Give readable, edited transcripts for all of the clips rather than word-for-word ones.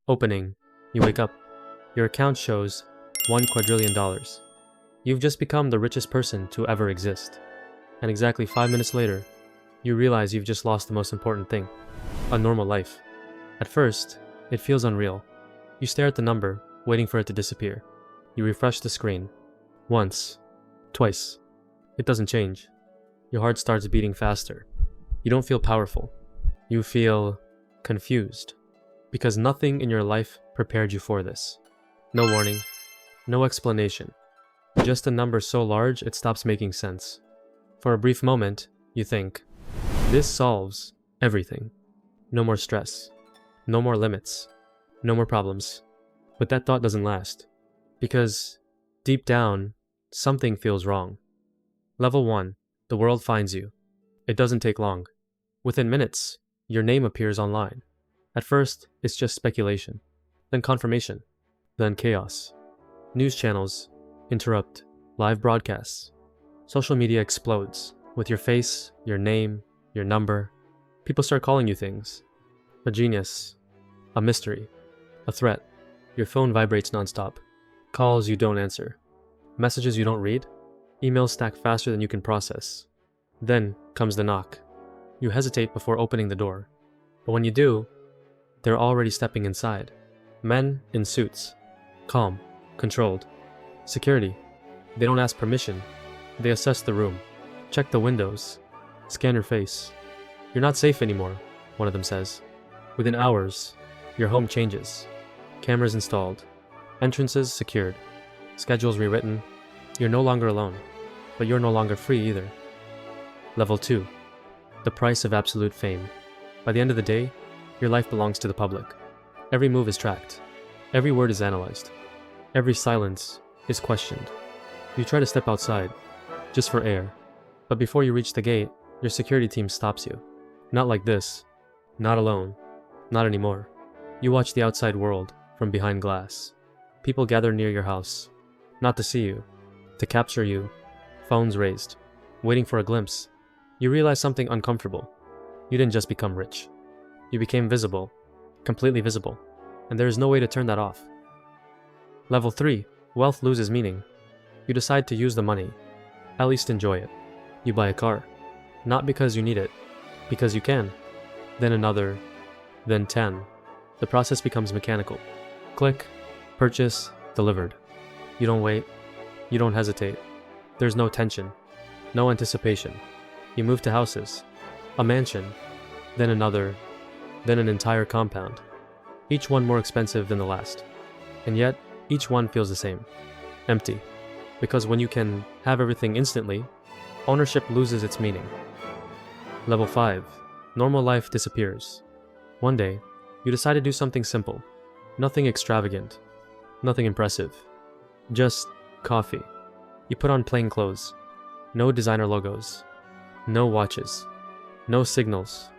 Opening. You wake up. Your account shows $1 quadrillion. You've just become the richest person to ever exist. And exactly 5 minutes later, you realize you've just lost the most important thing, a normal life. At first, it feels unreal. You stare at the number, waiting for it to disappear. You refresh the screen. Once. Twice. It doesn't change. Your heart starts beating faster. You don't feel powerful. You feel confused. Because nothing in your life prepared you for this. No warning. No explanation. Just a number so large it stops making sense. For a brief moment, you think, this solves everything. No more stress. No more limits. No more problems. But that thought doesn't last. Because, deep down, something feels wrong. Level 1. The world finds you. It doesn't take long. Within minutes, your name appears online. At first, it's just speculation. Then confirmation. Then chaos. News channels interrupt. Live broadcasts. Social media explodes. With your face, your name, your number. People start calling you things. A genius. A mystery. A threat. Your phone vibrates nonstop. Calls you don't answer. Messages you don't read. Emails stack faster than you can process. Then comes the knock. You hesitate before opening the door. But when you do, they're already stepping inside. Men in suits. Calm. Controlled. Security. They don't ask permission. They assess the room. Check the windows. Scan your face. You're not safe anymore, one of them says. Within hours, your home changes. Cameras installed. Entrances secured. Schedules rewritten. You're no longer alone. But you're no longer free either. Level 2. The price of absolute fame. By the end of the day, your life belongs to the public. Every move is tracked. Every word is analyzed. Every silence is questioned. You try to step outside, just for air. But before you reach the gate, your security team stops you. Not like this. Not alone. Not anymore. You watch the outside world from behind glass. People gather near your house. Not to see you. To capture you. Phones raised. Waiting for a glimpse. You realize something uncomfortable. You didn't just become rich. You became visible. Completely visible. And there is no way to turn that off. Level 3. Wealth loses meaning. You decide to use the money. At least enjoy it. You buy a car. Not because you need it. Because you can. Then another. Then 10. The process becomes mechanical. Click. Purchase. Delivered. You don't wait. You don't hesitate. There's no tension. No anticipation. You move to houses. A mansion. Then another. Then an entire compound. Each one more expensive than the last. And yet, each one feels the same. Empty. Because when you can have everything instantly, ownership loses its meaning. Level 5. Normal life disappears. One day, you decide to do something simple. Nothing extravagant. Nothing impressive. Just coffee. You put on plain clothes. No designer logos. No watches. No signals.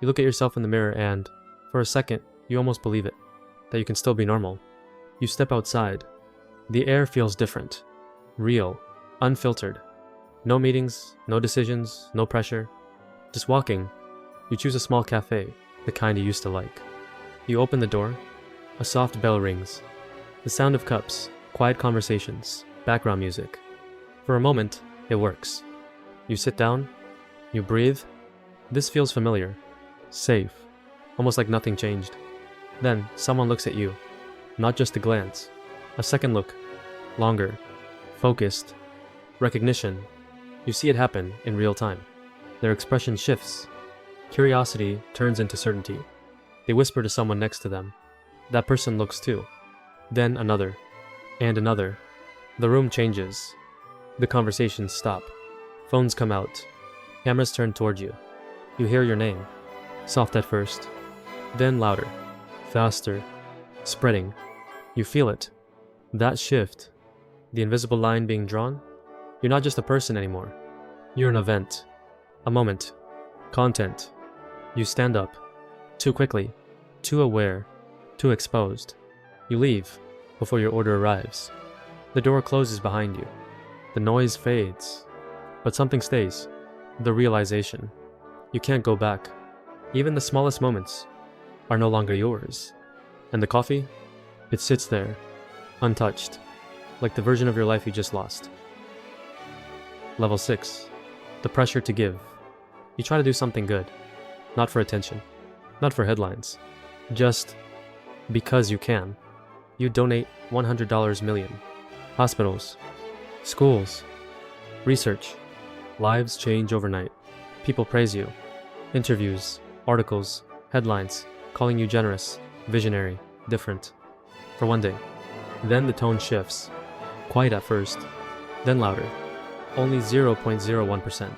You look at yourself in the mirror and, for a second, you almost believe it. That you can still be normal. You step outside. The air feels different. Real. Unfiltered. No meetings, no decisions, no pressure. Just walking. You choose a small cafe, the kind you used to like. You open the door. A soft bell rings. The sound of cups, quiet conversations, background music. For a moment, it works. You sit down. You breathe. This feels familiar. Safe. Almost like nothing changed. Then, someone looks at you. Not just a glance. A second look. Longer. Focused. Recognition. You see it happen in real time. Their expression shifts. Curiosity turns into certainty. They whisper to someone next to them. That person looks too. Then another. And another. The room changes. The conversations stop. Phones come out. Cameras turn toward you. You hear your name. Soft at first. Then louder. Faster. Spreading. You feel it. That shift. The invisible line being drawn. You're not just a person anymore. You're an event. A moment. Content. You stand up. Too quickly. Too aware. Too exposed. You leave before your order arrives. The door closes behind you. The noise fades. But something stays. The realization. You can't go back. Even the smallest moments are no longer yours. And the coffee? It sits there, untouched, like the version of your life you just lost. Level 6. The pressure to give. You try to do something good, not for attention, not for headlines, just because you can. You donate $100 million. Hospitals, schools, research. Lives change overnight. People praise you. Interviews, articles, headlines, calling you generous, visionary, different. For one day. Then the tone shifts. Quiet at first, then louder. Only 0.01%.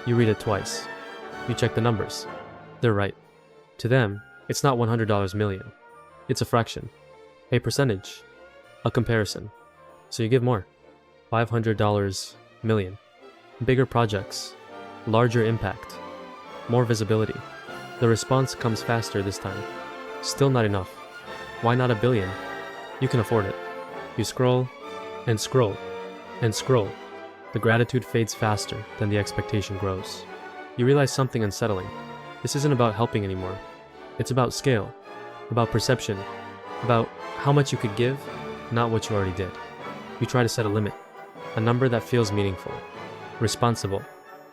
You read it twice. You check the numbers. They're right. To them, it's not $100 million. It's a fraction. A percentage. A comparison. So you give more. $500 million. Bigger projects. Larger impact. More visibility. The response comes faster this time. Still not enough. Why not $1 billion? You can afford it. You scroll, and scroll, and scroll. The gratitude fades faster than the expectation grows. You realize something unsettling. This isn't about helping anymore. It's about scale, about perception, about how much you could give, not what you already did. You try to set a limit, a number that feels meaningful, responsible,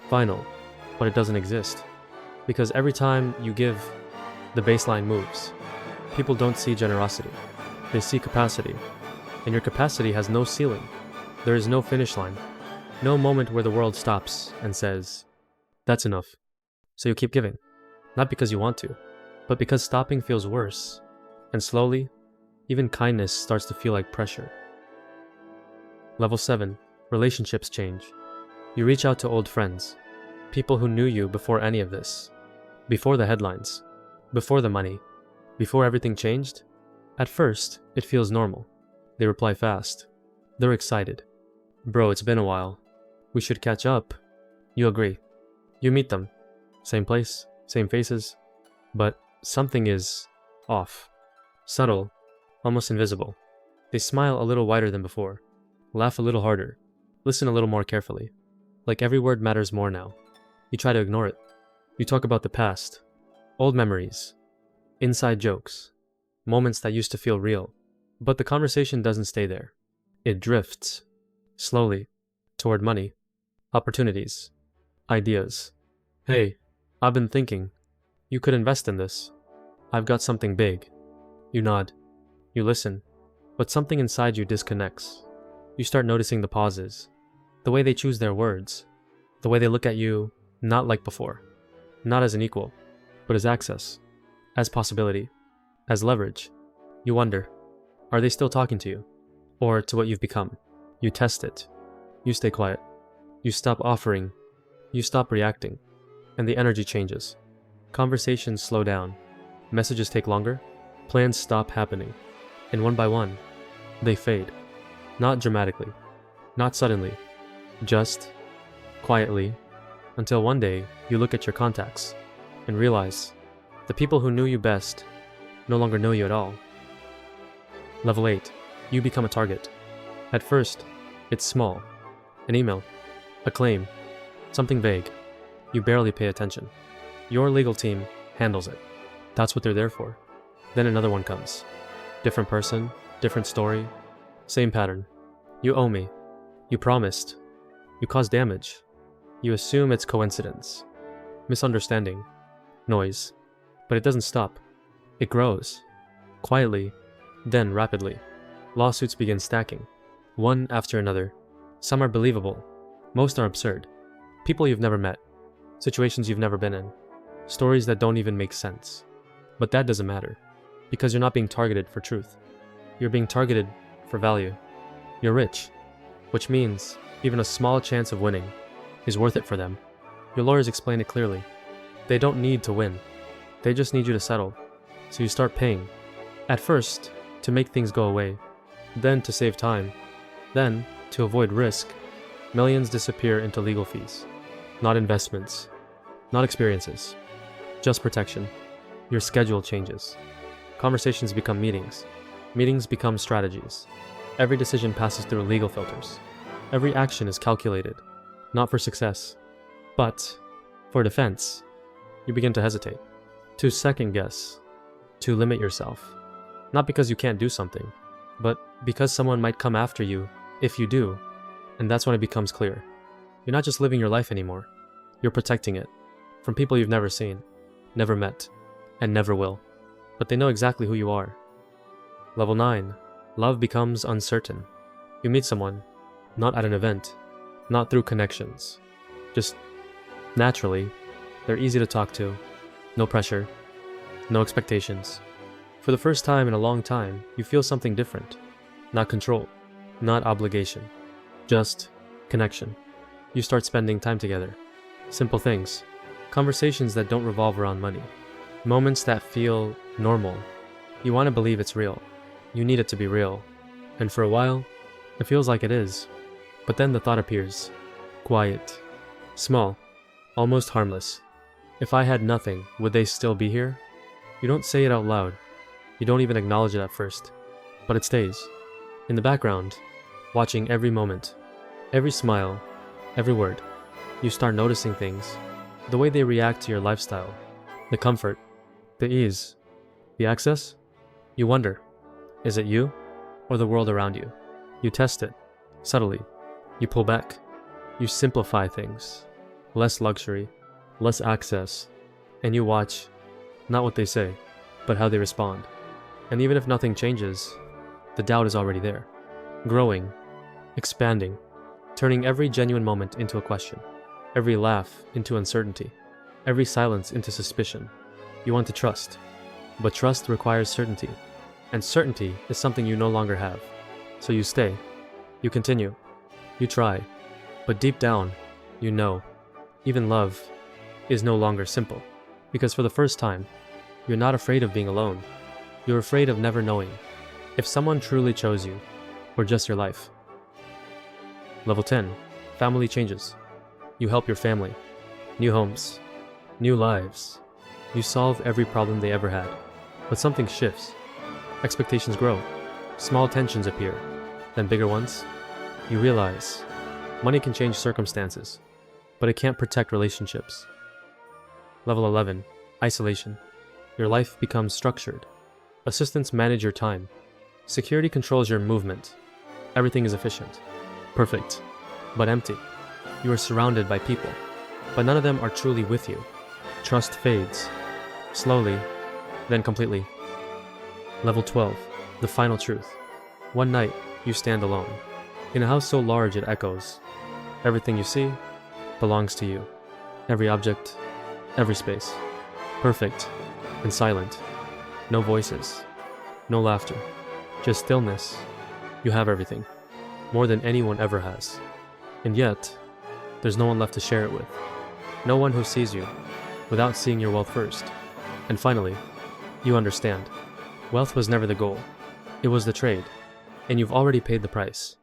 final, but it doesn't exist. Because every time you give, the baseline moves. People don't see generosity. They see capacity. And your capacity has no ceiling. There is no finish line. No moment where the world stops and says, that's enough. So you keep giving. Not because you want to, but because stopping feels worse. And slowly, even kindness starts to feel like pressure. Level 7. Relationships change. You reach out to old friends. People who knew you before any of this. Before the headlines. Before the money. Before everything changed. At first, it feels normal. They reply fast. They're excited. Bro, it's been a while. We should catch up. You agree. You meet them. Same place, same faces. But something is off. Subtle, almost invisible. They smile a little wider than before. Laugh a little harder. Listen a little more carefully. Like every word matters more now. You try to ignore it. You talk about the past. Old memories. Inside jokes. Moments that used to feel real. But the conversation doesn't stay there. It drifts. Slowly. Toward money. Opportunities. Ideas. Hey, I've been thinking. You could invest in this. I've got something big. You nod. You listen. But something inside you disconnects. You start noticing the pauses. The way they choose their words. The way they look at you, not like before. Not as an equal, but as access. As possibility. As leverage. You wonder, are they still talking to you? Or to what you've become? You test it. You stay quiet. You stop offering. You stop reacting. And the energy changes. Conversations slow down. Messages take longer. Plans stop happening. And one by one, they fade. Not dramatically. Not suddenly. Just quietly. Until one day, you look at your contacts and realize the people who knew you best no longer know you at all. Level 8. You become a target. At first, it's small. An email. A claim. Something vague. You barely pay attention. Your legal team handles it. That's what they're there for. Then another one comes. Different person, different story, same pattern. You owe me. You promised. You caused damage. You assume it's coincidence. Misunderstanding. Noise. But it doesn't stop. It grows. Quietly, then rapidly. Lawsuits begin stacking. One after another. Some are believable. Most are absurd. People you've never met. Situations you've never been in. Stories that don't even make sense. But that doesn't matter. Because you're not being targeted for truth. You're being targeted for value. You're rich. Which means even a small chance of winning is worth it for them. Your lawyers explain it clearly. They don't need to win. They just need you to settle. So you start paying. At first, to make things go away. Then to save time. Then, to avoid risk. Millions disappear into legal fees. Not investments. Not experiences. Just protection. Your schedule changes. Conversations become meetings. Meetings become strategies. Every decision passes through legal filters. Every action is calculated. Not for success, but for defense. You begin to hesitate. To second guess. To limit yourself. Not because you can't do something, but because someone might come after you if you do, and that's when it becomes clear. You're not just living your life anymore, you're protecting it from people you've never seen, never met, and never will, but they know exactly who you are. Level 9. Love becomes uncertain. You meet someone, not at an event, not through connections, just naturally. They're easy to talk to, no pressure, no expectations. For the first time in a long time, you feel something different. Not control, not obligation, just connection. You start spending time together. Simple things, conversations that don't revolve around money, moments that feel normal. You want to believe it's real. You need it to be real. And for a while, it feels like it is. But then the thought appears. Quiet, small, almost harmless. If I had nothing, would they still be here? You don't say it out loud. You don't even acknowledge it at first. But it stays. In the background, watching every moment, every smile, every word. You start noticing things. The way they react to your lifestyle. The comfort, the ease, the access. You wonder, is it you or the world around you? You test it, subtly. You pull back. You simplify things. Less luxury, less access. And you watch, not what they say, but how they respond. And even if nothing changes, the doubt is already there. Growing, expanding, turning every genuine moment into a question. Every laugh into uncertainty. Every silence into suspicion. You want to trust, but trust requires certainty. And certainty is something you no longer have. So you stay. You continue. You try. But deep down, you know, even love is no longer simple. Because for the first time, you're not afraid of being alone. You're afraid of never knowing if someone truly chose you, or just your life. Level 10. Family changes. You help your family. New homes. New lives. You solve every problem they ever had. But something shifts. Expectations grow. Small tensions appear. Then bigger ones. You realize money can change circumstances, but it can't protect relationships. Level 11. Isolation. Your life becomes structured. Assistants manage your time. Security controls your movement. Everything is efficient. Perfect. But empty. You are surrounded by people, but none of them are truly with you. Trust fades. Slowly, then completely. Level 12. The final truth. One night, you stand alone. In a house so large it echoes. Everything you see belongs to you. Every object, every space. Perfect and silent. No voices. No laughter. Just stillness. You have everything. More than anyone ever has. And yet, there's no one left to share it with. No one who sees you without seeing your wealth first. And finally, you understand. Wealth was never the goal. It was the trade. And you've already paid the price.